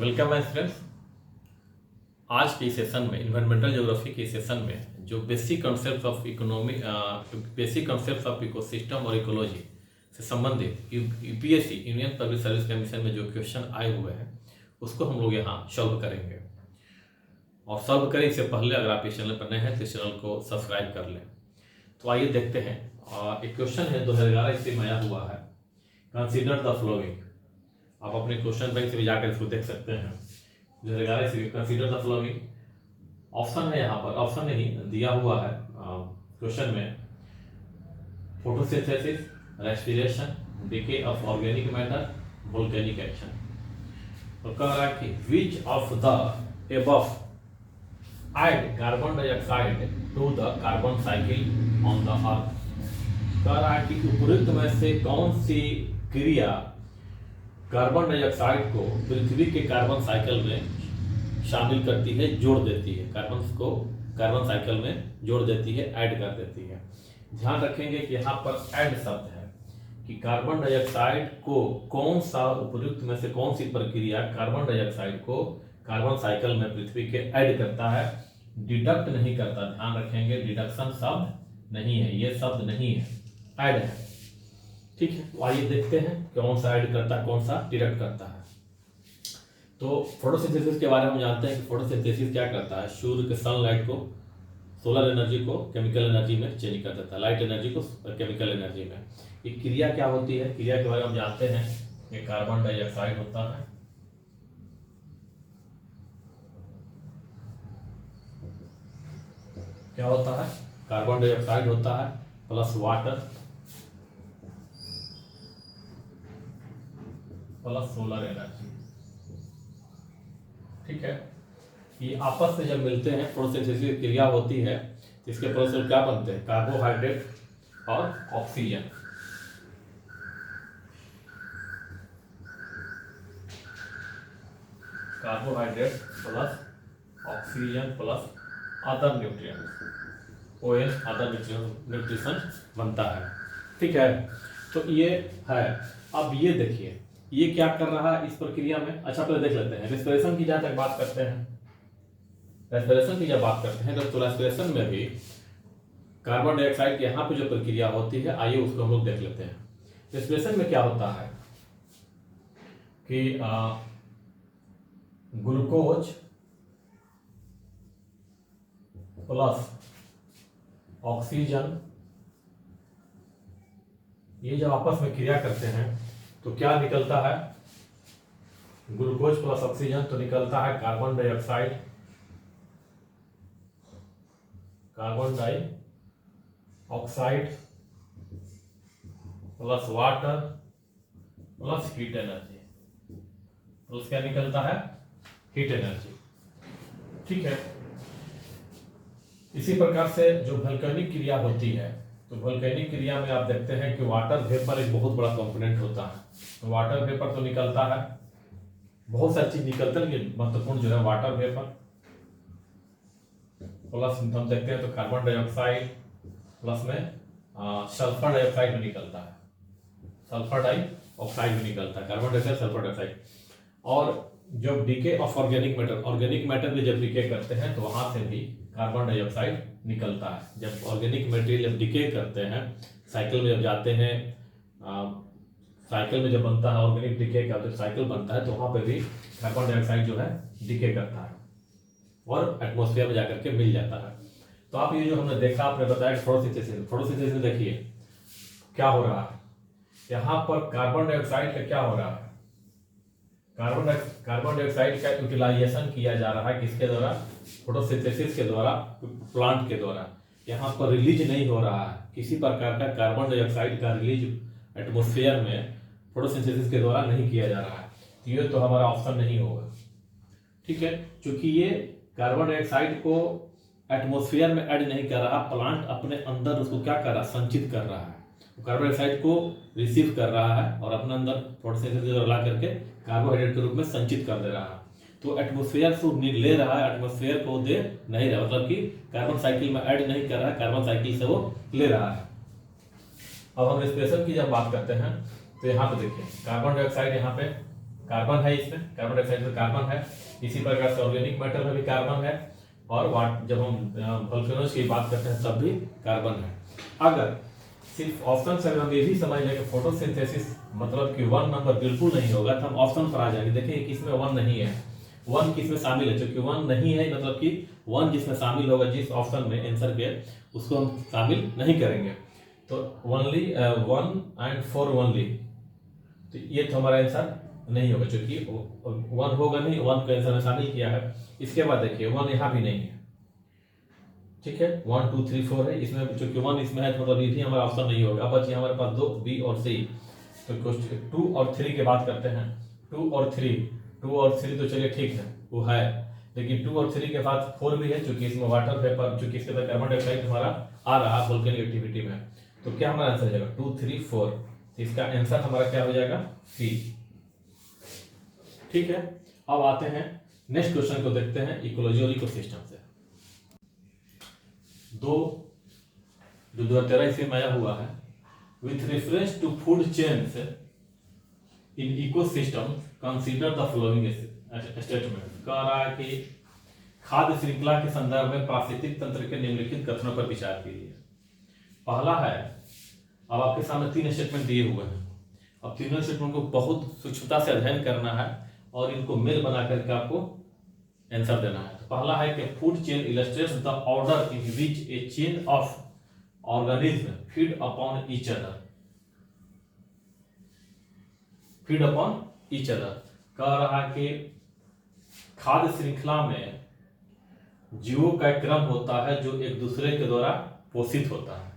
Welcome my students. आज के session में इन्वायरमेंटल ज्योग्राफी के सेशन में जो basic concept of economy basic concept of ecosystem और इकोलॉजी से संबंधित UPSC union public service commission में जो क्वेश्चन आए हुए हैं उसको हम लोग यहाँ सॉल्व करेंगे। और सॉल्व करें इससे पहले अगर आप इस चैनल पर नए हैं तो इस चैनल को सब्सक्राइब कर लें। तो आइए देखते हैं। एक क्वेश्चन है 2011 से आया हुआ है। Consider the following. आप अपने क्वेश्चन बैंक से भी जाकर इसको देख सकते हैं। 2011 से कंसीडर द फॉलोइंग ऑप्शन है, यहाँ पर ऑप्शन नहीं दिया हुआ है क्वेश्चन में। Photosynthesis, respiration, decay of organic matter, volcanic action. तो कह रहा है कि which of the above add carbon dioxide to the carbon cycle on the earth. कह रहा है कि उपयुक्त में से कौन सी क्रिया कार्बन डाइऑक्साइड को पृथ्वी के कार्बन साइकिल में शामिल करती है, जोड़ देती है, कार्बन को कार्बन साइकिल में जोड़ देती है, ऐड कर देती है। ध्यान रखेंगे कि यहाँ पर ऐड शब्द है कि कार्बन डाइऑक्साइड को कौन सा उपयुक्त में से कौन सी प्रक्रिया कार्बन डाइऑक्साइड को कार्बन साइकिल में पृथ्वी के ऐड करता है, डिडक्ट नहीं करता। ध्यान रखेंगे डिडक्शन शब्द नहीं है, ये शब्द नहीं है, ऐड है। ठीक है, तो आइए देखते हैं कौन सा ऐड करता है, कौन सा डिडक्ट करता है। तो फोटोसिंथेसिस के बारे में हम जानते हैं कि फोटोसिंथेसिस क्या करता है, सूर्य के सनलाइट को, सोलर एनर्जी को केमिकल एनर्जी में चेंज कर देता है, लाइट एनर्जी को केमिकल एनर्जी में। ये क्रिया क्या होती है, क्रिया के बारे में हम जानते हैं कि कार्बन डाइऑक्साइड होता है, क्या होता है, कार्बन डाइऑक्साइड होता है plus water plus solar energy. ठीक है, ये आपस में जब मिलते हैं फोटोसिंथेसिस क्रिया होती है तो इसके प्रोसेस क्या बनते हैं, कार्बोहाइड्रेट और oxygen. Carbohydrate plus oxygen plus other nutrients, on other nutrition बनता है। ठीक है, तो ये है। अब ये देखिए ये क्या कर रहा है इस प्रक्रिया में। अच्छा, पहले देख लेते हैं रेस्पिरेशन की। जहां तक बात करते हैं रेस्पिरेशन की, जब बात करते हैं तो रेस्पिरेशन में भी कार्बन डाइऑक्साइड की यहाँ पे जो प्रक्रिया होती है, आइए उसको हम लोग देख लेते हैं। रेस्पिरेशन में क्या होता है कि ग्लूकोज प्लस ऑक्सीजन ये जब आपस में क्रिया करते हैं तो क्या निकलता है, ग्लूकोज प्लस ऑक्सीजन तो निकलता है carbon dioxide, carbon dioxide plus water plus heat energy, plus क्या निकलता है, हीट एनर्जी। ठीक है, इसी प्रकार से जो वोल्केनिक क्रिया होती है तो वोल्केनिक क्रिया में आप देखते हैं कि वाटर वेपर एक बहुत बड़ा कंपोनेंट होता है। तो वाटर वेपर तो निकलता है, बहुत सारी चीज निकलता है, लेकिन महत्वपूर्ण जो है वाटर वेपर प्लस हम देखते हैं तो कार्बन डाइऑक्साइड प्लस में सल्फर डाइऑक्साइड भी निकलता है, सल्फर डाइऑक्साइड भी निकलता है, कार्बन डाइऑक्साइड सल्फर डाइऑक्साइड। और जब डिके ऑफ ऑर्गेनिक मैटर भी जब डिके करते हैं तो वहां से भी कार्बन डाइऑक्साइड निकलता है। जब ऑर्गेनिक मटेरियल जब डिके करते हैं, साइकिल में जब जाते हैं, साइकिल में जब बनता है ऑर्गेनिक डिके का जब साइकिल बनता है तो वहां पे भी कार्बन डाइऑक्साइड जो है डिके करता है और एटमॉस्फेयर में जाकर के मिल जाता है। तो आप ये जो हमने देखा, आपने बताया फोटोसिंथेसिस में देखिए क्या हो रहा है, यहाँ पर कार्बन डाइऑक्साइड का क्या हो रहा है, कार्बन डाइऑक्साइड का यूटिलाइजेशन किया जा रहा है, किसके द्वारा, फोटोसिंथेसिस के द्वारा, प्लांट के द्वारा। यहाँ पर रिलीज नहीं हो रहा है किसी प्रकार का कार्बन डाइऑक्साइड का रिलीज एटमॉस्फेयर में फोटोसिंथेसिस के द्वारा नहीं किया जा रहा है। तो ये तो हमारा ऑप्शन नहीं होगा। ठीक है, क्योंकि ये कार्बन डाइऑक्साइड को एटमॉस्फेयर में ऐड नहीं कर रहा, प्लांट अपने अंदर उसको क्या कर रहा, संचित कर रहा है, कार्बन डाइऑक्साइड को रिसीव कर रहा है और अपने अंदर फोटोसिंथेसिस ला करके कार्बोहाइड्रेट के रूप में संचित कर दे रहा है। तो एटमॉस्फेयर से ले रहा है, एटमॉस्फेयर को दे नहीं रहा, मतलब कि कार्बन साइकिल में ऐड नहीं कर रहा है, कार्बन साइकिल से वो ले रहा है। अब हम रेस्पिरेशन की जब बात करते हैं तो यहाँ पे देखिए कार्बन डाइऑक्साइड यहाँ पे कार्बन है, इसमें कार्बन डाइऑक्साइड में कार्बन है। इसी प्रकार से ऑर्गेनिक मैटर में भी कार्बन है, और जब हम वोल्केनोज की बात करते हैं तब भी कार्बन है। अगर सिर्फ ऑप्शन से हम ये भी समझ लें कि फोटोसिंथेसिस मतलब कि 1 नंबर बिल्कुल नहीं होगा, तो हम ऑप्शन पर आ जाएंगे। देखिए किसमें 1 नहीं है, 1 किसमें शामिल है, क्योंकि 1 नहीं है मतलब कि 1 जिसमें शामिल होगा जिस ऑप्शन में आंसर के, उसको हम शामिल नहीं करेंगे। तो ओनली 1 एंड 4 ओनली, तो ये तो हमारा आंसर नहीं होगा, क्योंकि 1 होगा नहीं, 1 को आंसर में शामिल किया है। इसके बाद देखिए 1 यहाँ भी नहीं है, ठीक है, 1 2 3 4 है, इसमें चूंकि 1 इसमें है तो मतलब ये भी हमारा ऑप्शन नहीं होगा। अब बची हमारे पास 2 बी और सी। तो 2 और 3 की बात करते हैं। 2 और 3 तो चलिए ठीक है, वो है, लेकिन 2 और 3 के बाद 4 भी है, चूंकि इसमें वाटर वेपर, चूंकि इसके अंदर कार्बन डाइऑक्साइड हमारा आ रहा है वोल्केनिक एक्टिविटी में। तो क्या हमारा आंसर हो जाएगा 2 3 4, तो इसका आंसर हमारा क्या हो जाएगा, सी। ठीक है, अब आते हैं नेक्स्ट क्वेश्चन को देखते हैं इकोलॉजी और इकोसिस्टम से। जो 2013 ईस्वी में आया हुआ है, with reference to food chains in ecosystem consider the following statement. कह रहा है कि खाद्य श्रृंखला के संदर्भ में पारिस्थितिक तंत्र के निम्नलिखित कथनों पर विचार कीजिए। पहला है, अब आपके सामने 3 स्टेटमेंट दिए हुए हैं। अब तीनों स्टेटमेंट को बहुत सूक्ष्मता से अध्ययन करना है और इनको मेल बना करके आपको आंसर देना है। तो पहला है कि food chain illustrates the order in which A chain of organism feed upon each other. Feed upon each other कह रहा है कि खाद्य श्रृंखला में जीवों का एक क्रम होता है जो एक दूसरे के द्वारा पोषित होता है।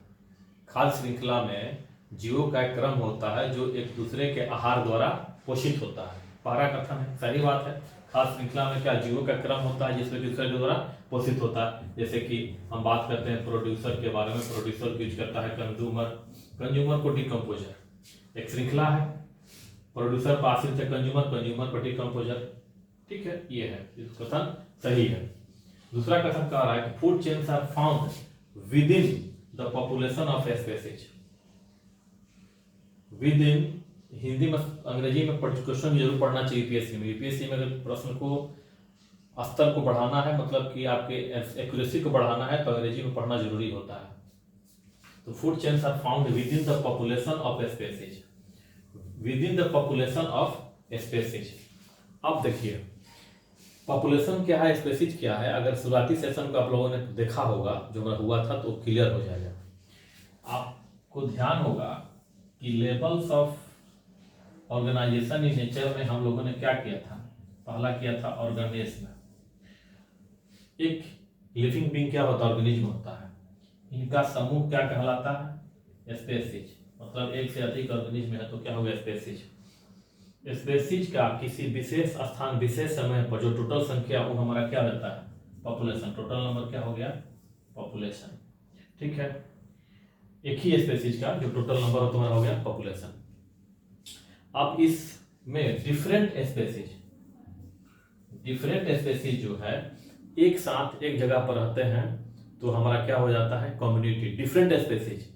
खाद्य श्रृंखला में जीवों का एक क्रम होता है जो एक दूसरे के आहार द्वारा पोषित होता है। पहला कथन है, सही बात है। खाद्य श्रृंखला में क्या जीवों का क्रम होता है जिसमें दूसरे के द्वारा पोषित होता है। जैसे कि हम बात करते हैं प्रोड्यूसर के बारे में, प्रोड्यूसर यूज करता है कंज्यूमर, कंज्यूमर को डिकम्पोजर। एक श्रृंखला है, प्रोड्यूसर पर आश्रित है कंज्यूमर, कंज्यूमर पर डिकम्पोजर। ठीक है, ये है, कथन सही है। दूसरा कथन कह रहा है कि food chains are found within the population of species. Within, Hindi में, अंग्रेजी में क्वेश्चन जरूर पढ़ना चाहिए यूपीएससी में। यूपीएससी में अगर प्रश्न को स्तर को बढ़ाना है, मतलब कि आपके एक्यूरेसी को बढ़ाना है, तो अंग्रेजी में पढ़ना जरूरी होता है। तो food chains are found within the population of species, within the population of species. अब देखिए पॉपुलेशन क्या है, स्पीशीज क्या है। अगर शुरुआती सेशन को आप लोगों ने देखा होगा जो हमारा हुआ था, तो क्लियर हो जाएगा। आपको ध्यान होगा कि levels of organisation in nature में हम लोगों ने क्या किया था, पहला किया था ऑर्गेनिज्म। एक लिविंग बीइंग क्या होता है, ऑर्गेनिज्म होता है। इनका समूह क्या कहलाता है, स्पीशीज। मतलब एक से अधिक ऑर्गेनिज्म है तो क्या हो गया, स्पीशीज। स्पीशीज का किसी विशेष स्थान विशेष समय पर जो टोटल संख्या वो हमारा क्या रहता है, पॉपुलेशन। टोटल नंबर क्या हो गया, पॉपुलेशन। ठीक है, एक ही स्पीशीज का जो टोटल नंबर हो तुम्हारा हो गया पॉपुलेशन। अब इसमें डिफरेंट स्पीशीज जो है एक साथ एक जगह पर रहते हैं तो हमारा क्या हो जाता है, कम्युनिटी। डिफरेंट स्पीशीज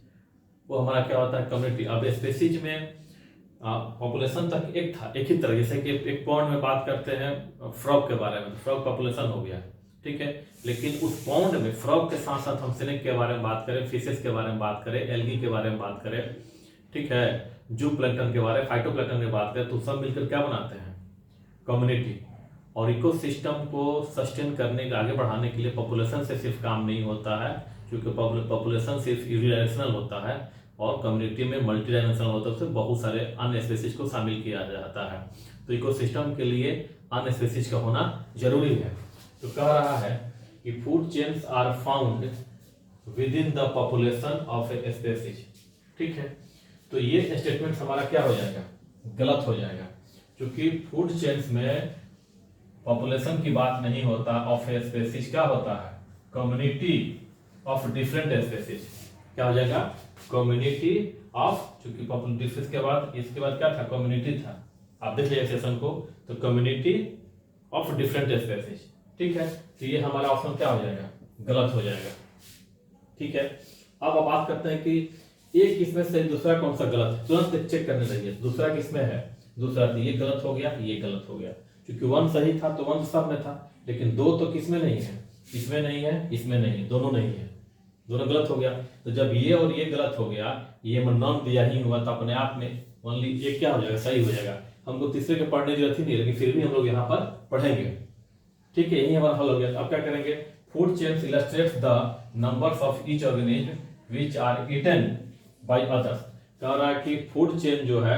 वो हमारा क्या होता है, कम्युनिटी। अब स्पीशीज में पॉपुलेशन तक एक था, एक ही तरह। जैसे कि एक पॉन्ड में बात करते हैं फ्रॉग के बारे में, तो फ्रॉग पॉपुलेशन हो गया, ठीक है। लेकिन उस पॉन्ड में फ्रॉग के साथ साथ हम स्नेक के बारे में बात करें, फिशेस के बारे में बात करें, एल्गी के बारे में बात करें, ठीक है, जू प्लैंक्टन के बारे में, फाइटोप्लैंक्टन की बात करें, तो सब मिलकर क्या बनाते हैं, कम्युनिटी। और इकोसिस्टम को सस्टेन करने के, आगे बढ़ाने के लिए पॉपुलेशन से सिर्फ काम नहीं होता है, क्योंकि पॉपुलेशन सिर्फ यूनिडायरेक्शनल होता है और कम्युनिटी में मल्टी डायमेंशनल होता है, उसमें बहुत सारे अन्य स्पीशीज को शामिल किया जाता है। तो इकोसिस्टम के लिए अन्य स्पीशीज का होना जरूरी है। तो कह रहा है कि food chains are found within the population of a species. ठीक है, तो ये स्टेटमेंट हमारा क्या हो जाएगा, गलत हो जाएगा, क्योंकि फूड चेन्स में पॉपुलेशन की बात नहीं होता, ऑफ ए स्पीशीज क्या होता है, कम्युनिटी ऑफ डिफरेंट स्पीशीज। क्या हो जाएगा, कम्युनिटी ऑफ, चूंकि पॉपुलेशन के बाद इसके बाद क्या था, कम्युनिटी था। आप देख लीजिए सेशन को, तो कम्युनिटी ऑफ डिफरेंट स्पीशीज। ठीक है, तो ये हमारा ऑप्शन क्या हो जाएगा, गलत हो जाएगा। ठीक है, अब बात करते हैं कि एक किसमें से दूसरा कौन सा गलत है, तुरंत चेक करने चाहिए दूसरा किसमें है। दूसरा अर्थ ये गलत हो गया, ये गलत हो गया, क्योंकि 1 सही था तो 1 सब में था, लेकिन 2 तो किस में नहीं है, इसमें नहीं है, इसमें नहीं है, दोनों नहीं है, दोनों गलत हो गया। तो जब ये और ये गलत हो गया, ये में नॉन दिया ही हुआ तो अपने आप में ओनली ये क्या हो जाएगा, सही हो जाएगा। हमको तीसरे के पढ़ने की जरूरत ही नहीं, लेकिन फिर भी हम लोग यहाँ पर पढ़ेंगे। ठीक है, यही हमारा हल हो गया। अब क्या करेंगे, food chains illustrates the numbers of each organism which are eaten by others. कह रहा है कि फूड चेन जो है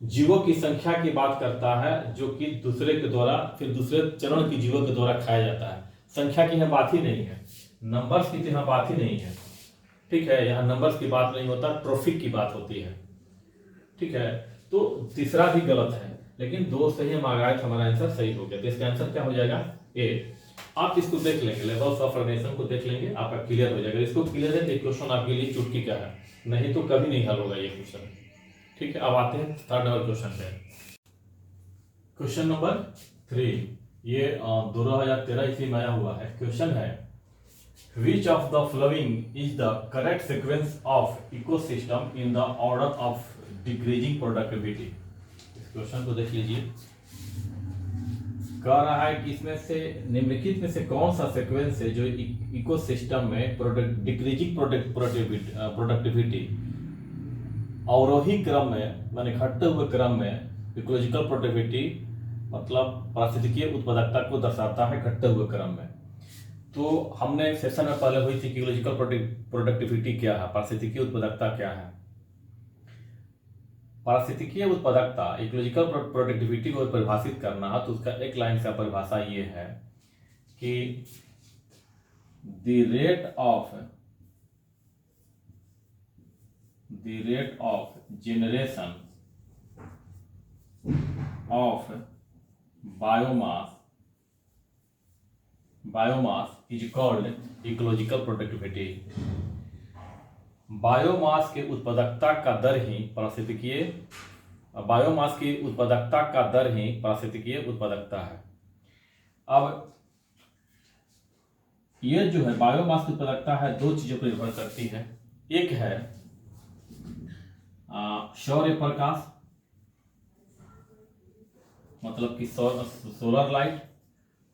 जीवों की संख्या की बात करता है, जो कि दूसरे के द्वारा, फिर दूसरे चरण की जीवों के द्वारा खाया जाता है। संख्या की यहाँ बात ही नहीं है, नंबर्स की तो यहाँ बात ही नहीं है। ठीक है, यहाँ नंबर्स की बात नहीं होता, ट्रॉफिक की बात होती है। ठीक है, तो तीसरा भी गलत है, लेकिन 2 सही हम आ गए, हमारा आंसर सही हो गया। तो इसका आंसर क्या हो जाएगा, ए। आप इसको देख लेंगे, लेवल्स ऑफ ऑर्गेनाइजेशन को देख लेंगे, आपका क्लियर हो जाएगा। इसको क्लियर है कि क्वेश्चन आपके लिए चुटकी का है, नहीं तो कभी नहीं हल होगा ये क्वेश्चन। ठीक है, अब आते हैं 3rd नंबर क्वेश्चन पे। क्वेश्चन नंबर 3, ये 2013 ईस्वी में आया हुआ है। क्वेश्चन है, Which of the following is the correct sequence of ecosystem in the order of decreasing productivity? इस क्वेश्चन को देख लीजिए। कह रहा है कि इसमें से निम्नलिखित में से कौन सा सीक्वेंस है जो इकोसिस्टम में डिक्रीजिंग प्रोडक्टिविटी अवरोही क्रम में, माने घटते हुए क्रम में इकोलॉजिकल प्रोडक्टिविटी मतलब पारिस्थितिकीय उत्पादकता को दर्शाता है घटते हुए क्रम में। तो हमने सेशन में पहले हुई थी कि इकोलॉजिकल प्रोडक्टिविटी क्या है, पारिस्थितिकीय उत्पादकता क्या है। पारिस्थितिकीय उत्पादकता, इकोलॉजिकल प्रोडक्टिविटी को परिभाषित करना है तो उसका एक लाइन का परिभाषा ये है कि the rate of generation of biomass is called ecological productivity. Biomass के उत्पादकता का दर ही पारिस्थितिकीय, बायोमास की उत्पादकता का दर ही पारिस्थितिकीय उत्पादकता है। अब ये जो है बायोमास की उत्पादकता है, 2 चीजों पर निर्भर करती है। एक है सौर्य प्रकाश, मतलब कि सोलर लाइट,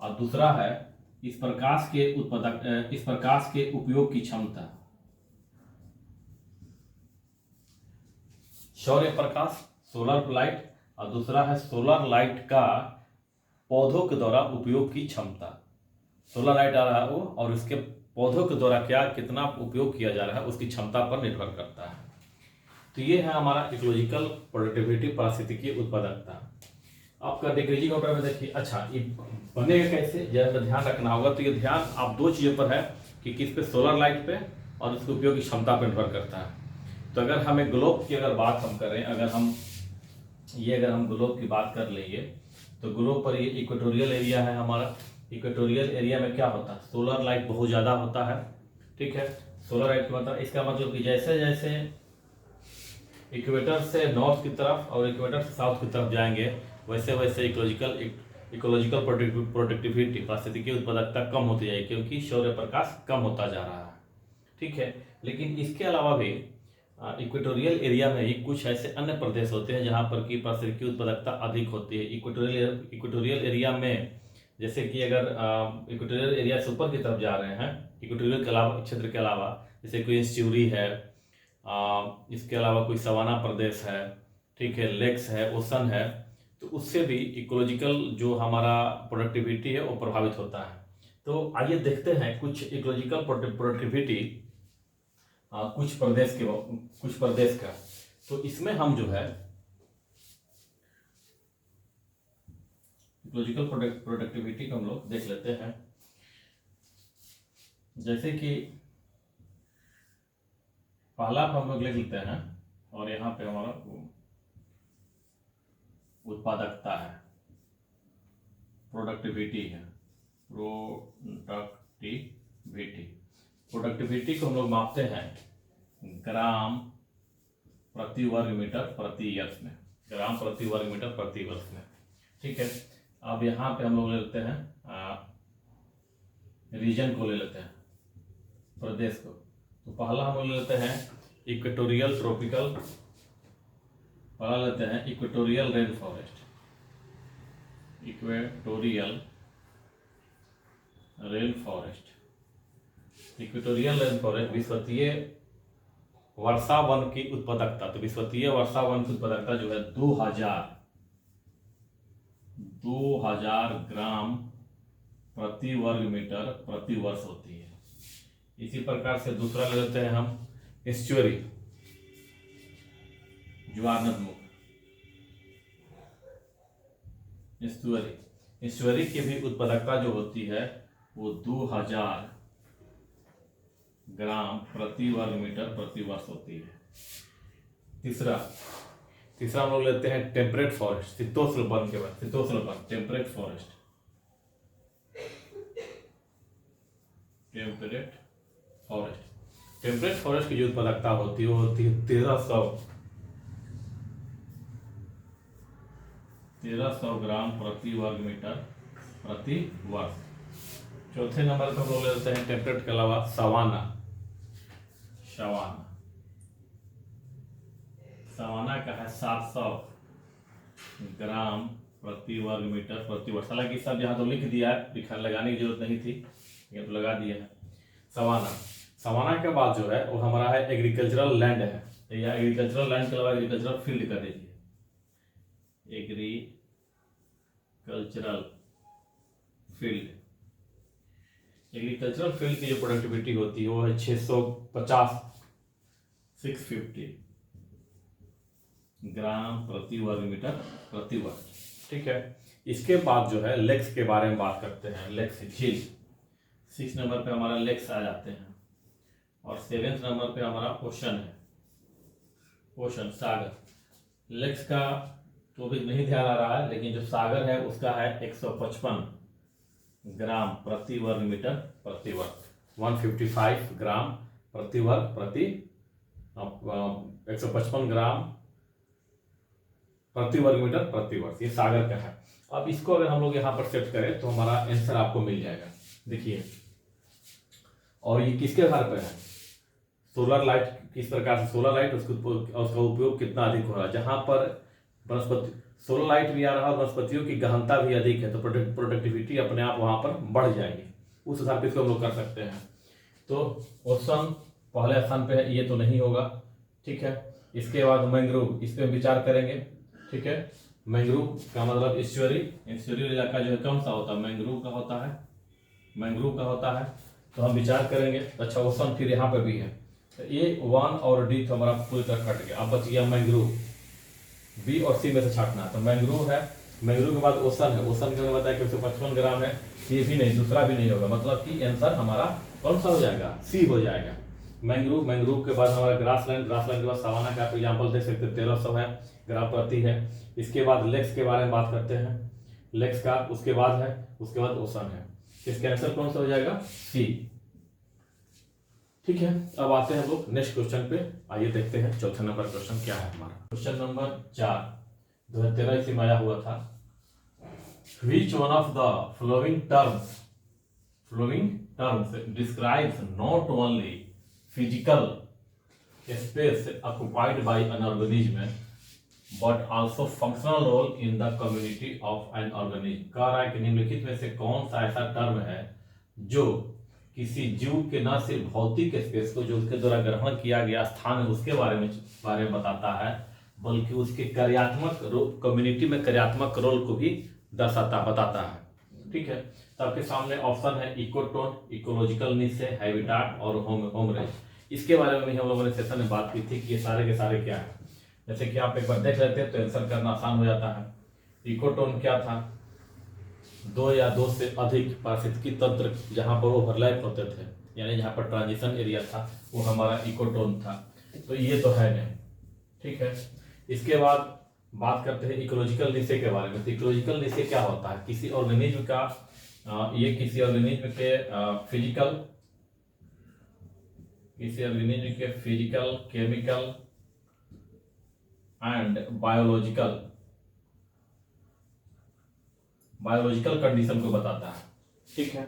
और दूसरा है इस प्रकाश के उपयोग की क्षमता। सौर्य प्रकाश, सोलर लाइट, और दूसरा है सोलर लाइट का पौधों के द्वारा उपयोग की क्षमता। सोलर लाइट आ रहा है वो, और इसके पौधों के द्वारा कितना उपयोग किया जा रहा है उसकी क्षमता पर निर्भर करता है। तो ये है हमारा इकोलॉजिकल प्रोडक्टिविटी, पारिस्थितिकीय उत्पादकता। आपका डिक्रीजिंग ऑर्डर में देखिए। अच्छा, ये बनेगा कैसे, जरा ध्यान रखना होगा। तो ये ध्यान आप 2 चीजों पर है कि किस पे, सोलर लाइट पे और उसके उपयोग की क्षमता पर निर्भर करता है। तो अगर हमें ग्लोब की अगर बात हम करें, अगर हम ग्लोब की बात कर लेंगे तो ग्लोब पर ये इक्वेटोरियल एरिया है हमारा। इक्वेटोरियल एरिया में क्या होता है, सोलर लाइट बहुत ज़्यादा होता है। ठीक है, सोलर लाइट का मतलब, इसका मतलब कि जैसे जैसे इक्वेटर से नॉर्थ की तरफ और इक्वेटर से साउथ की तरफ जाएंगे, वैसे वैसे इकोलॉजिकल प्रोडक्टिविटी, पारिस्थितिकीय उत्पादकता कम होती जाएगी, क्योंकि सौर्य प्रकाश कम होता जा रहा है। ठीक है, लेकिन इसके अलावा भी इक्वेटोरियल एरिया में ही कुछ ऐसे अन्य प्रदेश होते हैं जहां पर की पारिस्थितिकीय उत्पादकता अधिक होती है। इक्वेटोरियल एरिया में, जैसे कि अगर इक्वेटोरियल एरिया से ऊपर की तरफ जा रहे हैं, इक्वेटोरियल के अलावा क्षेत्र के अलावा, जैसे कोई इंस्ट्यूरी है, इसके अलावा कोई सवाना प्रदेश है, ठीक है, लेक्स है, ओशन है, तो उससे भी इकोलॉजिकल जो हमारा प्रोडक्टिविटी है वो प्रभावित होता है। तो आइए देखते हैं कुछ इकोलॉजिकल प्रोडक्टिविटी कुछ प्रदेश का। तो इसमें हम जो है इकोलॉजिकल प्रोडक्टिविटी को हम लोग देख लेते हैं। जैसे कि पहला हम लोग ले लेते हैं, और यहाँ पे हमारा उत्पादकता है, प्रोडक्टिविटी है, प्रोडक्टिविटी को हम लोग मापते हैं ग्राम प्रति वर्ग मीटर प्रति वर्ष में, ग्राम प्रति वर्ग मीटर प्रति वर्ष में। ठीक है, अब यहाँ पे हम लोग ले लेते हैं रीजन को ले लेते हैं, प्रदेश को। तो पहला हम लोग ले लेते हैं इक्वेटोरियल ट्रॉपिकल पढ़ा लेते हैं equatorial rain forest. Equatorial rain forest, equatorial rain forest विश्वतीय वर्षा वन की उत्पादकता, तो विश्वतीय वर्षा वन की उत्पादकता जो है 2000 ग्राम प्रति वर्ग मीटर प्रति वर्ष होती है। इसी प्रकार से दूसरा ले लेते हैं हम एस्चुअरी, ज्वारनदमुख। एस्चुअरी की भी उत्पादकता जो होती है वो 2000 ग्राम प्रति वर्ग मीटर प्रति वर्ष होती है। तीसरा हम लोग लेते हैं टेम्परेट फॉरेस्ट, शीतोष्ण वन के बाद, शीतोष्ण one, temperate forest. Temperate forest की जो उत्पादकता होती है वो होती है 1300 ग्राम प्रति वर्ग मीटर प्रति वर्ष। चौथे नंबर पर हम लोग लेते हैं टेम्परेट के अलावा सवाना का है 700 ग्राम प्रति वर्ग मीटर प्रति वर्ष। हालांकि सब यहाँ तो लिख दिया है, लिखा लगाने की जरूरत नहीं थी, ये तो लगा दिया है। सवाना के बाद जो है वो हमारा है एग्रीकल्चरल लैंड है, या एग्रीकल्चरल लैंड के अलावा एग्रीकल्चरल फील्ड कर दीजिए। एग्रीकल्चरल फील्ड की जो प्रोडक्टिविटी होती है वो है 650 ग्राम प्रति वर्ग मीटर प्रति वर्ष। ठीक है, इसके बाद जो है लेक्स के बारे में बात करते हैं। लेक्स झील 6 नंबर पे हमारा लेक्स आ जाते हैं, और 7 नंबर पे हमारा ओशन है, ओशन सागर। लेक्स का तो भी नहीं ध्यान आ रहा है, लेकिन जो सागर है उसका है 155 ग्राम प्रति वर्ग मीटर प्रति वर्ष, 155 ग्राम प्रति वर्ग प्रति 155 ग्राम प्रति वर्ग मीटर प्रति वर्ष, ये सागर का है। अब इसको अगर हम लोग यहाँ पर सेट करें तो हमारा आंसर आपको मिल जाएगा। देखिए, और ये किसके आधार पर है, सोलर लाइट, किस प्रकार से सोलर लाइट उसका उपयोग कितना अधिक हो रहा है। जहां पर वनस्पति सोलर लाइट भी आ रहा है, वनस्पतियों की गहनता भी अधिक है, तो प्रोडक्टिविटी अपने आप वहां पर बढ़ जाएगी। उस हिसाब से इसको हम लोग कर सकते हैं। तो ओशन पहले स्थान पे है, ये तो नहीं होगा। ठीक है, इसके बाद मैंग्रोव, इस पर विचार करेंगे। ठीक है, मैंग्रोव का मतलब एस्चुअरी इलाका जो है कौन सा होता है, मैंग्रोव का होता है, तो हम विचार करेंगे। अच्छा, ओशन फिर यहाँ पे भी है, तो ए 1 और डी तो हमारा पूरी तरह कट गया। अब बच गया मैंग्रोव, बी और सी में से छाटना। तो मैंग्रोव है, मैंग्रोव के बाद ओशन है, ओशन के मैंने बताया कि 155 ग्राम है, ये भी नहीं, दूसरा भी नहीं होगा, मतलब कि आंसर हमारा कौन सा हो जाएगा, सी हो जाएगा। मैंग्रोव के बाद हमारा ग्रासलैंड के बाद सवाना का आप एग्जाम्पल देख सकते हैं, 1300 है ग्राम प्रति है। इसके बाद लेक्स के बारे में बात करते हैं, लेक्स का उसके बाद ओशन है। इसका आंसर कौन सा हो जाएगा, सी। ठीक है, अब आते हैं हम लोग नेक्स्ट क्वेश्चन पे। आइए देखते हैं चौथे नंबर क्वेश्चन क्या है हमारा। क्वेश्चन नंबर 4 2013 से आया हुआ था। Which one of the following terms describes not only physical space occupied by an organism but also functional role in the community of an organism। कह रहा है कि निम्नलिखित में से कौन सा ऐसा टर्म है जो किसी जीव के न सिर्फ भौतिक स्पेस को, जो उसके द्वारा ग्रहण किया गया स्थान है, उसके बारे में बताता है, बल्कि उसके कम्युनिटी में कार्यात्मक रोल को भी बताता है। ठीक है, तो आपके सामने ऑप्शन है इकोटोन, इकोलॉजिकल निचे, हैबिटाट और होमरेज। इसके बारे में भी हम लोगों ने सेशन में बात की थी कि ये सारे के सारे क्या है। जैसे कि आप एक बार देख लेते हैं तो आंसर करना आसान हो जाता है। इकोटोन क्या था, 2 या 2 से अधिक पारिस्थितिकी तंत्र जहां पर ओवरलैप होते थे, यानी जहां पर ट्रांजिशन एरिया था, वो हमारा इकोटोन था। तो ये तो है नहीं। ठीक है, इसके बाद बात करते हैं इकोलॉजिकल निचे के बारे में। तो इकोलॉजिकल निचे क्या होता है, किसी ऑर्गेनिज्म का किसी ऑर्गेनिज्म के physical, chemical and biological condition को बताता है। ठीक है,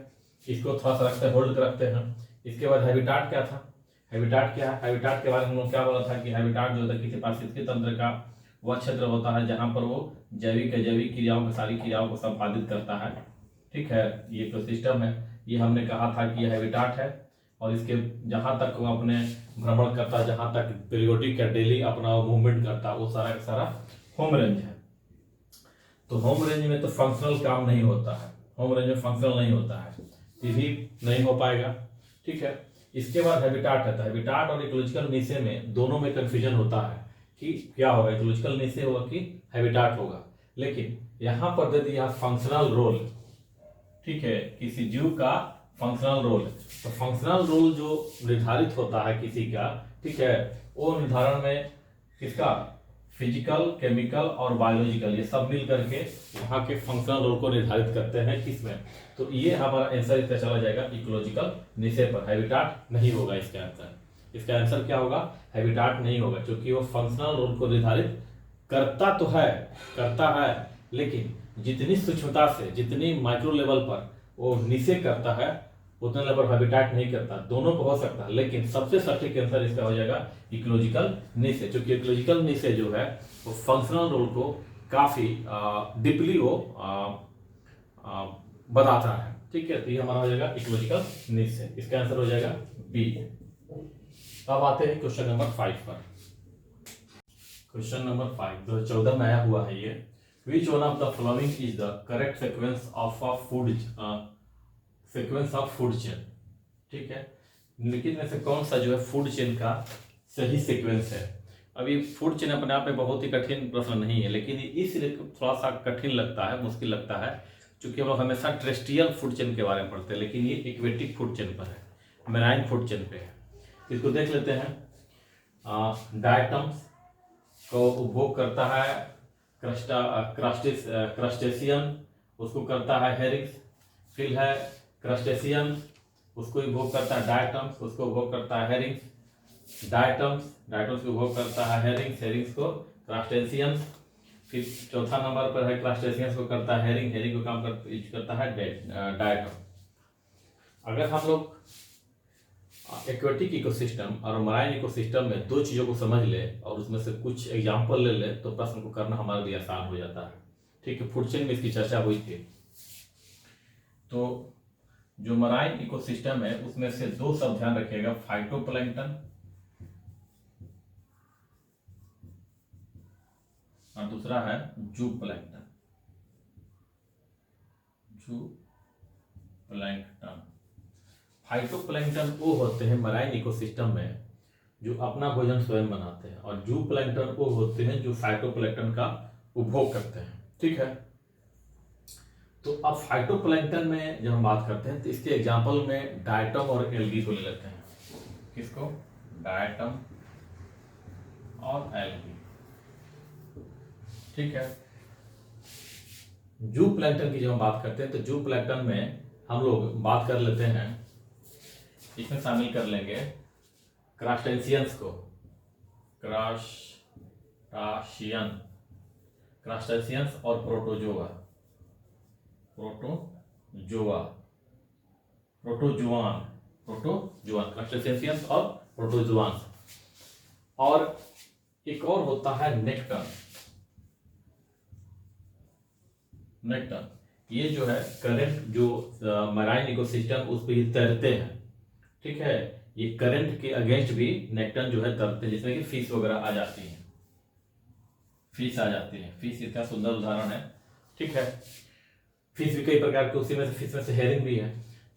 इसको थोड़ा सा होल्ड रखते हैं। इसके बाद हैबिटाट क्या था, हैबिटाट क्या है, हैबिटाट के बारे में हम लोग क्या बोला था कि हैबिटाट जो होता है किसी पारिस्थितिकी तंत्र का वह क्षेत्र होता है जहाँ पर वो जैविक अजैविक क्रियाओं सारी क्रियाओं को संपादित करता है। ठीक है, ये इकोसिस्टम है। ये हमने कहा था कि ये हैबिटाट है, और इसके जहाँ तक वो अपने भ्रमण करता है, जहाँ तक पीरियोडिक या डेली अपना मूवमेंट करता है, वो सारा का सारा होम रेंज है। तो होम रेंज में तो फंक्शनल काम नहीं होता है, होम रेंज में फंक्शनल नहीं होता है, ये भी नहीं हो पाएगा। ठीक है, इसके बाद हैबिटाट है। तो हैबिटाट और इकोलॉजिकल नीचे में दोनों में कंफ्यूजन होता है कि क्या होगा, इकोलॉजिकल नीचे होगा कि हैबिटाट होगा। लेकिन यहाँ पर दे दिया फंक्शनल रोल। ठीक है, किसी जीव का फंक्शनल रोल, तो फंक्शनल रोल जो निर्धारित होता है किसी का, ठीक है, वो निर्धारण में किसका, फिजिकल, केमिकल और बायोलॉजिकल, ये सब मिल करके वहाँ के फंक्शनल रोल को निर्धारित करते हैं किसमें। तो ये हमारा आंसर इसका चला जाएगा इकोलॉजिकल नीचे पर, हैबिटाट नहीं होगा इसका आंसर। इसका आंसर क्या होगा, हैबिटाट नहीं होगा, क्योंकि वो फंक्शनल रोल को निर्धारित करता तो है, करता है, लेकिन जितनी सूक्ष्मता से, जितनी माइक्रो लेवल पर वो नीचे करता है, उतना लेवल हैबिटाट नहीं करता। दोनों को हो सकता है, लेकिन सबसे सटीक आंसर इसका हो जाएगा इकोलॉजिकल नीचे, क्योंकि इकोलॉजिकल नीचे जो है वो फंक्शनल रोल को काफी डीपली वो बताता है। ठीक है, तो ये हमारा हो जाएगा इकोलॉजिकल नीचे, इसका आंसर हो जाएगा बी। अब आते हैं क्वेश्चन नंबर 5 पर। क्वेश्चन नंबर 5 2014 में आया हुआ है ये। Which one of the following is the correct sequence of a food chain? ठीक है, निम्नलिखित में से कौन सा जो है फूड चेन का सही सीक्वेंस है। अभी फूड चेन अपने आप में बहुत ही कठिन प्रश्न नहीं है, लेकिन इसलिए थोड़ा सा कठिन लगता है, मुश्किल लगता है, क्योंकि हम लोग हमेशा टेरेस्ट्रियल फूड चेन के बारे में पढ़ते हैं, लेकिन ये एक्वेटिक फूड चेन पर है, मेराइन फूड चेन पे है। इसको देख लेते हैं। डायटम्स को उपभोग करता है क्रस्टेशियन, उसको करता है हेरिंग्स। फिर है क्रस्टेशियन, उसको उपभोग करता है डायटम्स, उसको उपभोग करता है हेरिंग्स। डायटम्स को उपभोग करता है हेरिंग्स को क्रस्टेशियन। फिर चौथा नंबर पर है क्रस्टेशियंस को करता है हेरिंग को काम करता है डायटम। अगर हम लोग एक्वेटिक इकोसिस्टम और मराइन इकोसिस्टम में दो चीजों को समझ ले और उसमें से कुछ एग्जाम्पल ले ले, तो प्रश्न को करना हमारे लिए आसान हो जाता है। ठीक है, फूड चेन में इसकी चर्चा हुई थी। तो जो मराइन इकोसिस्टम है उसमें से दो शब्द ध्यान रखिएगा, फाइटोप्लैंक्टन और दूसरा है जूप्लैंक्टन। फाइटोप्लैंक्टन वो होते हैं मराइन इकोसिस्टम में जो अपना भोजन स्वयं बनाते हैं, और जूप्लैंक्टन वो होते हैं जो फाइटोप्लैंक्टन का उपभोग करते हैं। ठीक है, तो अब फाइटोप्लैंक्टन में जब हम बात करते हैं तो इसके एग्जांपल में डायटम और एल्गी को ले लेते हैं। किसको, डायटम और एल्गी। ठीक है, जूप्लैंक्टन की जब हम बात करते हैं तो जूप्लैंक्टन में हम लोग बात कर लेते हैं, इसमें शामिल कर लेंगे क्रस्टेशियंस को, क्रस्टेशियंस और प्रोटोजोआ, क्रस्टेशियंस और प्रोटोजुआन। और एक और होता है नेक्टन। ये जो है करंट जो मराइन इकोसिस्टम उस पर ही तैरते हैं। ठीक है, ये करंट के अगेंस्ट भी नेक्टन जो है तैरते हैं, जिसमें कि फिश वगैरह आ जाती हैं, फिश इसका सुंदर उदाहरण है। ठीक है, फिश भी कई प्रकार के, उसी में से फिश में से हेरिंग भी है।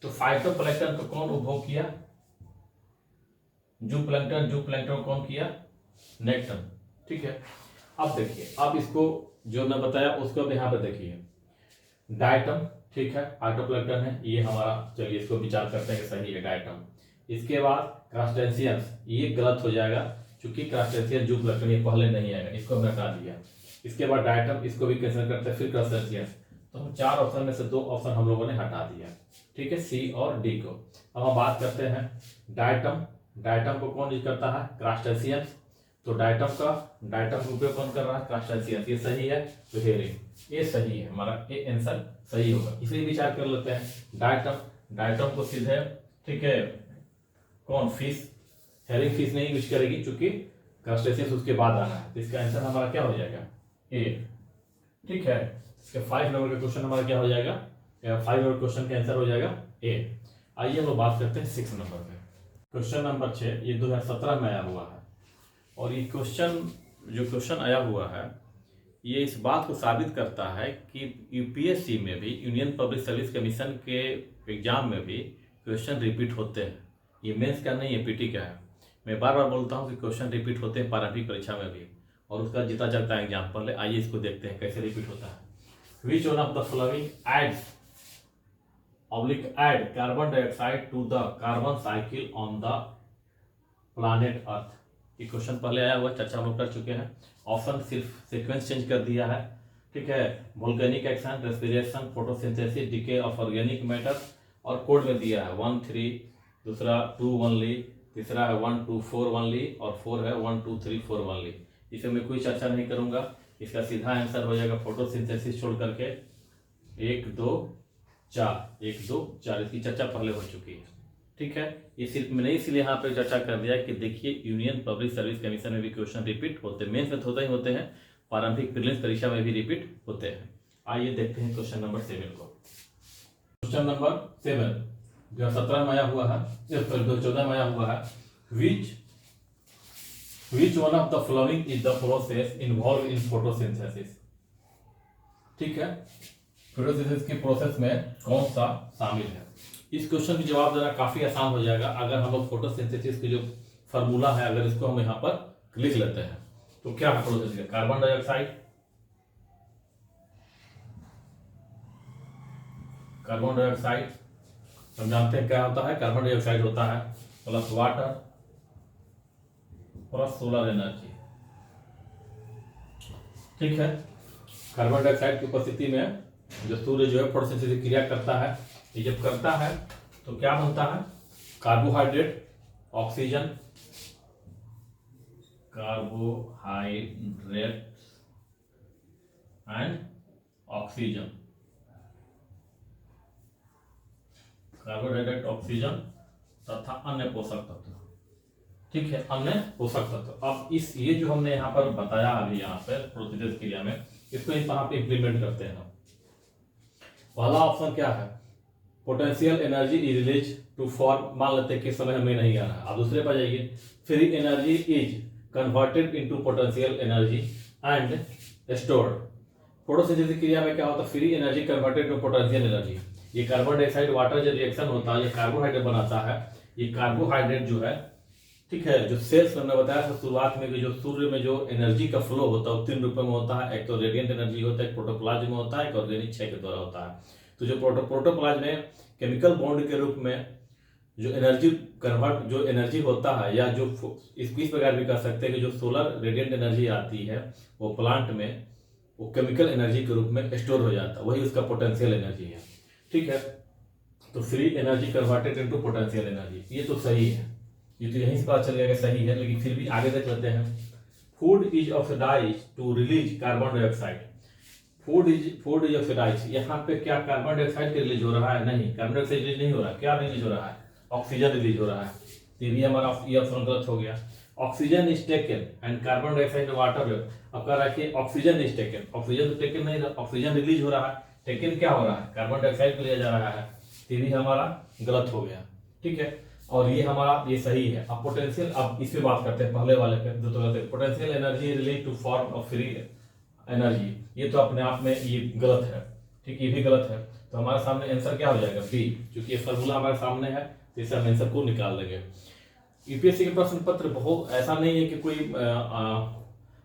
तो फाइटोप्लैंक्टन को कौन उपभोग किया, जूप्लैंक्टन को कौन किया, नेक्टन। ठीक है, अब देखिए, अब इसको जो मैं बताया उसको अब यहाँ पे देखिए, डायटम, ठीक है, फाइटोप्लैंक्टन है ये हमारा, चलिए इसको विचार करते हैं कि सही है डायटम। इसके बाद क्रस्टेशियंस, ये गलत हो जाएगा क्योंकि क्रस्टेशियन जूप्लैंक्टन ये पहले नहीं आएगा, इसको हमने हटा दिया। इसके बाद डायटम, इसको भी कैंसिल करते हैं, फिर क्रस्टेशियंस। तो हम 4 ऑप्शन में से 2 ऑप्शन हम लोगों ने हटा दिया। ठीक है, सी और डी को। अब हम बात करते हैं डायटम को कौन यूज करता है, क्रस्टेशियंस। तो डायटम का उपयोग कौन कर रहा है, क्रस्टेशियंस। ये सही है, तो हेरिंग ये सही है, हमारा ये आंसर सही होगा। इसलिए विचार कर लेते हैं डायटम को सीधे, ठीक है, कौन, फिश, हेरिंग फिश नहीं यूज करेगी, चूंकि क्रस्टेशियंस उसके बाद आ रहा है, तो इसका आंसर हमारा क्या हो जाएगा? ए। ठीक है, इसके 5 नंबर का क्वेश्चन हमारा क्या हो जाएगा? 5 नंबर क्वेश्चन का आंसर हो जाएगा ए। आइए हम लोग बात करते हैं 6 नंबर पे। क्वेश्चन नंबर 6 ये 2017 में आया हुआ है, और ये क्वेश्चन आया हुआ है ये इस बात को साबित करता है कि यूपीएससी में भी, यूनियन पब्लिक सर्विस कमीशन के एग्जाम में भी क्वेश्चन रिपीट होते हैं। ये मेंस का नहीं है, पीटी का है। मैं बार बार बोलता हूँ कि क्वेश्चन रिपीट होते हैं प्रारंभिक परीक्षा में भी, और उसका जीता जागता एग्जाम्पल है। आइए इसको देखते हैं कैसे रिपीट होता है। Which one of the following add carbon dioxide to the carbon cycle on the planet Earth। ये क्वेश्चन पहले आया हुआ, चर्चा हम लोग कर चुके हैं। ऑप्शन सिर्फ सीक्वेंस चेंज कर दिया है। ठीक है, volcanic action, respiration, photosynthesis, decay of organic matter, और कोड में दिया है 1 3, दूसरा 2 1ली, तीसरा है 1 2 4 1ली, और 4 है 1 2 3 4 1ली। इसे मैं कोई चर्चा नहीं करूंगा। इसका सीधा आंसर हो जाएगा फोटोसिंथेसिस छोड़ करके 1 2 4, 1 2 4। इसकी चर्चा पहले हो चुकी है। ठीक है, ये सिर्फ मैंने इसलिए यहाँ पे चर्चा कर दिया कि देखिए यूनियन पब्लिक सर्विस कमीशन में भी क्वेश्चन रिपीट होते हैं, मेंस में होते ही होते हैं, प्रारंभिक प्रीलिम्स परीक्षा में भी रिपीट होते हैं। आइए देखते हैं क्वेश्चन नंबर 7 को। क्वेश्चन नंबर 7 2017 में आया हुआ है, 2014 में आया हुआ है। Which one of the following is the process involve in photosynthesis. ठीक है, फोटोसिंथेसिस की प्रोसेस में कौन सा शामिल है? इस क्वेश्चन की जवाब देना काफी आसान हो जाएगा अगर हम लोग फोटोसिंथेसिस की जो फार्मूला है अगर इसको हम यहाँ पर लिख लेते हैं। तो क्या है फोटोसिंथेसिस? कार्बन डाइऑक्साइड, हम जानते हैं क्या होता है। कार्बन डाइऑक्साइड होता है plus water plus solar energy. ठीक है, कार्बन डाइऑक्साइड की उपस्थिति में जो सूर्य जो है फोटोसिंथेसिस की क्रिया करता है। ये जब करता है तो क्या बनता है? Carbohydrate, oxygen, and oxygen, carbohydrate, oxygen तथा अन्य पोषक तत्व। ठीक है, अन्य पोषक तत्व। अब ये जो हमने यहाँ पर बताया अभी यहाँ पर फोटोसिंथेसिस क्रिया में, इसको यहाँ पे इंप्लीमेंट करते हैं। पहला ऑप्शन क्या है? Potential energy is release to form, मान लेते हैं कि समय हमें नहीं आ रहा है। आप दूसरे पर जाइए। Free energy is converted into potential energy and stored. Photosynthesis क्रिया में क्या होता है? Free energy converted to potential energy. ये कार्बन डाइऑक्साइड वाटर जो रिएक्शन होता है, ये कार्बोहाइड्रेट बनाता है। ये कार्बोहाइड्रेट जो है, ठीक है, जो सेल्स हमने बताया था शुरुआत में कि जो सूर्य में जो एनर्जी का फ्लो होता है वो 3 रूपों में होता है। एक तो रेडिएंट एनर्जी होता है, एक प्रोटोप्लाज्म में होता है, एक ऑर्गेनिक क्षय के द्वारा होता है। तो जो प्रोटोप्लाज्म में केमिकल बॉन्ड के रूप में जो एनर्जी होता है, या जो इस प्रकार भी कर सकते हैं कि जो सोलर रेडिएंट एनर्जी आती है वो प्लांट में वो केमिकल एनर्जी के रूप में स्टोर हो जाता है, वही उसका पोटेंशियल एनर्जी है। ठीक है, तो free energy converted into potential energy, ये तो सही है। ये तो यहीं से पता चल गया कि सही है, लेकिन फिर भी आगे देख लेते हैं। Food is oxidise to release carbon dioxide. Food is oxidise, यहाँ पे क्या कार्बन डाइऑक्साइड रिलीज हो रहा है? नहीं, कार्बन डाइऑक्साइड रिलीज नहीं हो रहा है। क्या रिलीज हो रहा है? ऑक्सीजन रिलीज हो रहा है। तो ये हमारा ये ऑप्शन गलत हो गया। Oxygen is taken and carbon dioxide water. अब कह रहा है कि ऑक्सीजन इज टेकन, ऑक्सीजन तो टेकन नहीं, ऑक्सीजन रिलीज हो रहा है, टेकन क्या हो रहा है? कार्बन डाइऑक्साइड को लिया जा रहा है। तो ये हमारा गलत हो गया। ठीक है, और ये हमारा ये सही है। अब पोटेंशियल, अब इस पे बात करते हैं, पहले वाले पे जो तो गलत है। Potential energy relate to form of free energy, ये तो अपने आप में ये गलत है। ठीक, ये भी गलत है। तो हमारे सामने आंसर क्या हो जाएगा? बी। क्योंकि ये फॉर्मूला हमारे सामने है, तो इससे हम आंसर को निकाल देंगे। यूपीएससी के प्रश्न पत्र बहुत ऐसा नहीं है कि कोई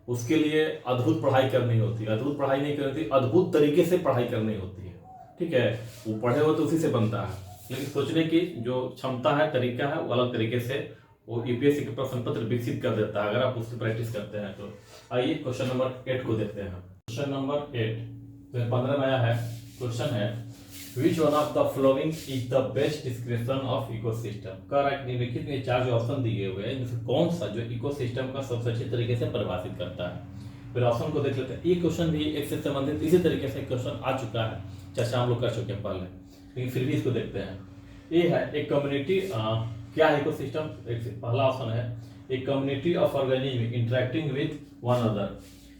उसके लिए अद्भुत पढ़ाई करनी होती है। अद्भुत पढ़ाई नहीं करनी होती, अद्भुत तरीके से पढ़ाई करनी होती है। ठीक है, वो पढ़े हो तो उसी से बनता है, लेकिन सोचने की जो क्षमता है, तरीका है, वो अलग तरीके से वो यूपीएससी के प्रश्न पत्र विकसित कर देता है अगर आप उसकी प्रैक्टिस करते हैं तो। आइए क्वेश्चन नंबर 8 को देखते हैं। क्वेश्चन नंबर 8 2015 में आया है। क्वेश्चन है which one of the following is the best description of ecosystem. कह रहा है निम्नलिखित में 4 जो ऑप्शन दिए हुए हैं इनमें कौन सा जो इकोसिस्टम का सबसे अच्छे तरीके से परिभाषित करता है। फिर ऑप्शन को देख लेते हैं। ये क्वेश्चन भी एक से संबंधित इसी तरीके से क्वेश्चन आ चुका है, चर्चा हम लोग कर चुके हैं पहले, लेकिन फिर भी इसको देखते हैं। ये है एक कम्युनिटी क्या है इकोसिस्टम। एक पहला ऑप्शन है a community of organism interacting with one other.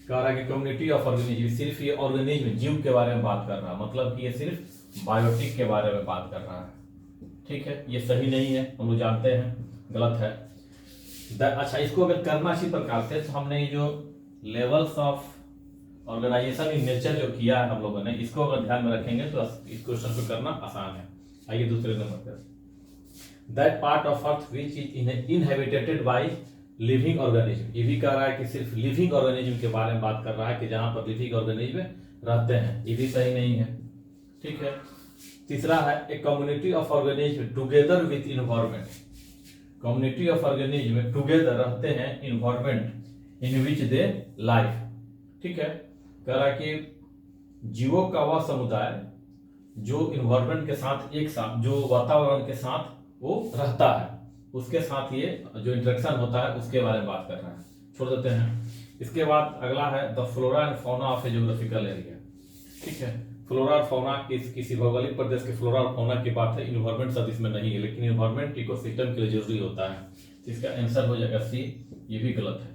कह रहा है कि कम्युनिटी ऑफ ऑर्गेनिज्म, सिर्फ ये ऑर्गेनिज्म जीव के बारे में बात कर रहा है, मतलब कि ये सिर्फ बायोटिक के बारे में बात कर रहा है। ठीक है, ये सही नहीं है, हम लोग जानते हैं, गलत है। अच्छा, इसको अगर करना इसी प्रकार से, तो हमने ये जो levels of organisation in nature जो किया है हम लोगों ने, इसको अगर ध्यान में रखेंगे तो इस क्वेश्चन को करना आसान है। आइए दूसरे नंबर पर, that part of earth which is inhabited by living organism. ये भी कह रहा है कि सिर्फ लिविंग ऑर्गेनिज्म के बारे में बात कर रहा है कि जहां पर लिविंग ऑर्गेनिज्म रहते हैं, ये भी सही नहीं है। ठीक है, तीसरा है a community of organism together with environment. Community of organism together रहते हैं इन्वायरमेंट इन विच दे लाइफ। ठीक है, कह रहा है कि जीवों का वह समुदाय जो इन्वायरमेंट के साथ एक साथ, जो वातावरण के साथ वो रहता है, उसके साथ ये जो इंटरेक्शन होता है उसके बारे में बात कर रहा है। छोड़ देते हैं। इसके बाद अगला है the flora and fauna of A geographical area. ठीक है, फ्लोरा और फौना किसी भौगोलिक प्रदेश के फ्लोरा और फौना की बात है, इन्वायरमेंट सब इसमें नहीं है, लेकिन इन्वायरमेंट इकोसिस्टम के लिए जरूरी होता है। तो इसका आंसर हो जाएगा सी, ये भी गलत है।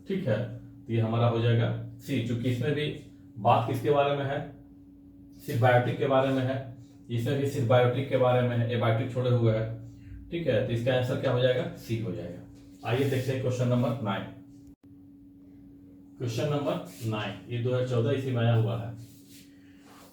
ठीक है, तो ये हमारा हो जाएगा सी, चूंकि इसमें भी बात किसके बारे में है, सिर्फ बायोटिक के बारे में है, इसमें भी सिर्फ बायोटिक के बारे में है, एबायोटिक छोड़े हुए है। ठीक है, तो इसका आंसर क्या हो जाएगा, सी हो जाएगा। आइए देखते हैं क्वेश्चन नंबर 9। क्वेश्चन नंबर 9 ये 2014 इसी में आया हुआ है।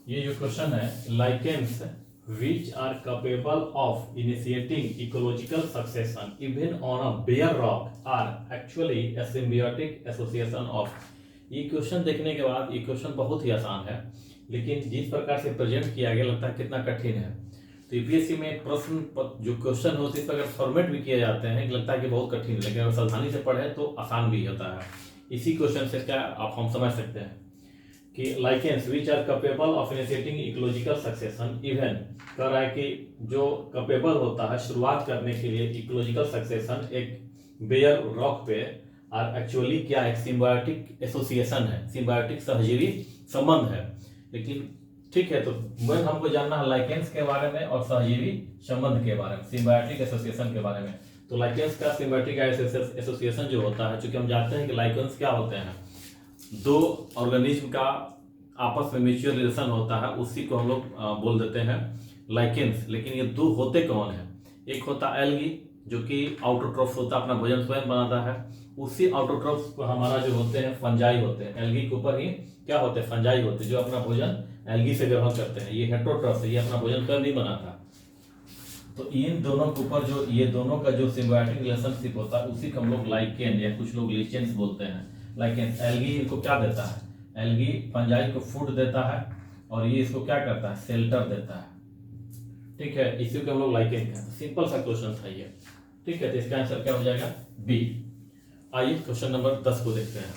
ये जो क्वेश्चन है, lichens which are capable of initiating ecological succession even on a bare rock are actually a symbiotic association of। ये क्वेश्चन देखने के बाद, ये क्वेश्चन बहुत ही आसान है, लेकिन जिस प्रकार से प्रेजेंट किया गया लगता है कितना कठिन है। तो यूपीएससी में प्रश्न जो क्वेश्चन होते हैं, इस प्रकार फॉर्मेट भी किए जाते हैं, लगता है कि बहुत कठिन है, लेकिन अगर सावधानी से पढ़े तो आसान भी होता है। इसी क्वेश्चन से क्या आप हम समझ सकते हैं कि lichens which are capable of initiating ecological succession even, कह रहा है कि जो कैपेबल होता है शुरुआत करने के लिए इकोलॉजिकल सक्सेशन एक बेयर रॉक पे, और एक्चुअली क्या है, सिम्बायोटिक एसोसिएशन है, सिम्बायोटिक सहजीवी संबंध है। लेकिन ठीक है, तो मेन हमको जानना है लाइकेंस के बारे में और सहजीवी संबंध के बारे में, सिम्बायोटिक एसोसिएशन के बारे में। तो लाइकेंस का सिम्बायोटिक एसोसिएशन जो होता है, चूंकि हम जानते हैं कि लाइकेंस क्या होते हैं, दो ऑर्गेनिज्म का आपस में म्यूचुअल रिलेशन होता है, उसी को हम लोग बोल देते हैं लाइकेंस। लेकिन ये दो होते कौन है, एक होता एल्गी जो कि आउटोट्रोफ्स होता है, अपना भोजन स्वयं बनाता है, उसी आउटोट्रोफ्स को हमारा जो होते हैं फंजाई होते हैं, एल्गी के ऊपर ही क्या होते हैं, फंजाई होते हैं, जो अपना भोजन एल्गी से ग्रहण करते हैं। ये हेटेरोट्रॉफ्स है, ये अपना भोजन स्वयं नहीं बनाता। तो इन दोनों के ऊपर जो ये दोनों का जो सिम्बायोटिक रिलेशनशिप होता है, उसी को हम लोग लाइकेन या कुछ लोग लिचेंस बोलते हैं। लाइकेन एल्गी इनको क्या देता है, एल्गी फंजाई को फूड देता है, और ये इसको क्या करता है, शेल्टर देता है। ठीक है, इसी को हम लोग लाइकेन कहते हैं। सिंपल सा क्वेश्चन था ये। ठीक है, तो इसका आंसर क्या हो जाएगा, बी। आइए क्वेश्चन नंबर 10 को देखते हैं।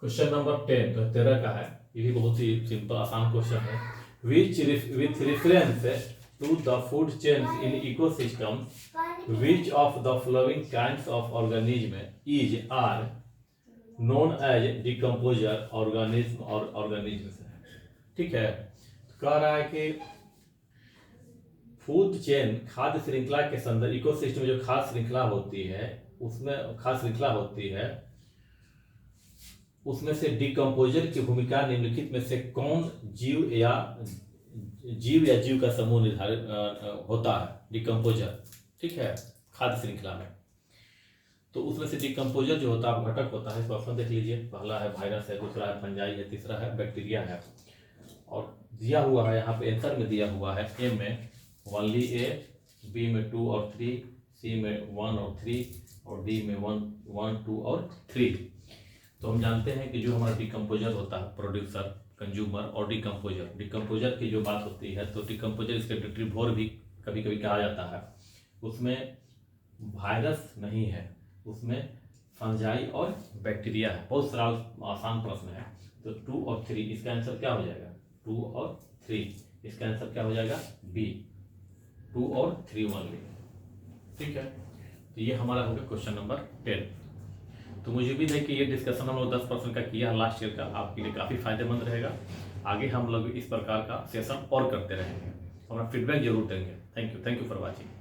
क्वेश्चन नंबर 10 तो 13 का है, ये भी बहुत ही सिंपल आसान क्वेश्चन है। Which with reference to the food chains in ecosystem which of the following kinds of organism is are known as decomposer organism और ऑर्गेनिज्म। ठीक है, तो कह रहा है कि फूड चेन खाद्य श्रृंखला के संदर्भ, इकोसिस्टम में जो खाद्य श्रृंखला होती है, उसमें खाद्य श्रृंखला होती है, उसमें से डिकम्पोजर की भूमिका निम्नलिखित में से कौन जीव या जीव का समूह निर्धारित होता है, डिकम्पोजर। ठीक है, खाद्य श्रृंखला में तो उसमें से डिकम्पोजर जो होता है घटक होता है, इसको ऑप्शन देख लीजिए। पहला है वायरस है, दूसरा है फंजाई है, तीसरा है बैक्टीरिया है। और दिया हुआ है यहाँ पे आंसर में दिया हुआ है, ए में ओनली ए, बी में 2 और 3, सी में 1 और 3, और डी में 1, 2 और 3। तो हम जानते हैं कि जो हमारा डिकम्पोजर होता है, प्रोड्यूसर, कंज्यूमर और डिकम्पोजर की जो बात होती है, तो डिकम्पोजर इसके डिट्रीब्योर भी कभी कभी कहा जाता है। उसमें वायरस नहीं है, उसमें फंजाई और बैक्टीरिया है। बहुत सारा आसान प्रश्न है। तो 2 और 3 इसका आंसर क्या हो जाएगा, 2 और 3 इसका आंसर क्या हो जाएगा, बी, 2 और 3 ओनली। ठीक है, तो ये हमारा होगा क्वेश्चन नंबर 10। तो मुझे उम्मीद है कि ये डिस्कशन हम लोग 10% का किया लास्ट ईयर का, आपके लिए काफ़ी फायदेमंद रहेगा। आगे हम लोग इस प्रकार का सेशन और करते रहेंगे, हमारा फीडबैक जरूर देंगे। Thank you for watching.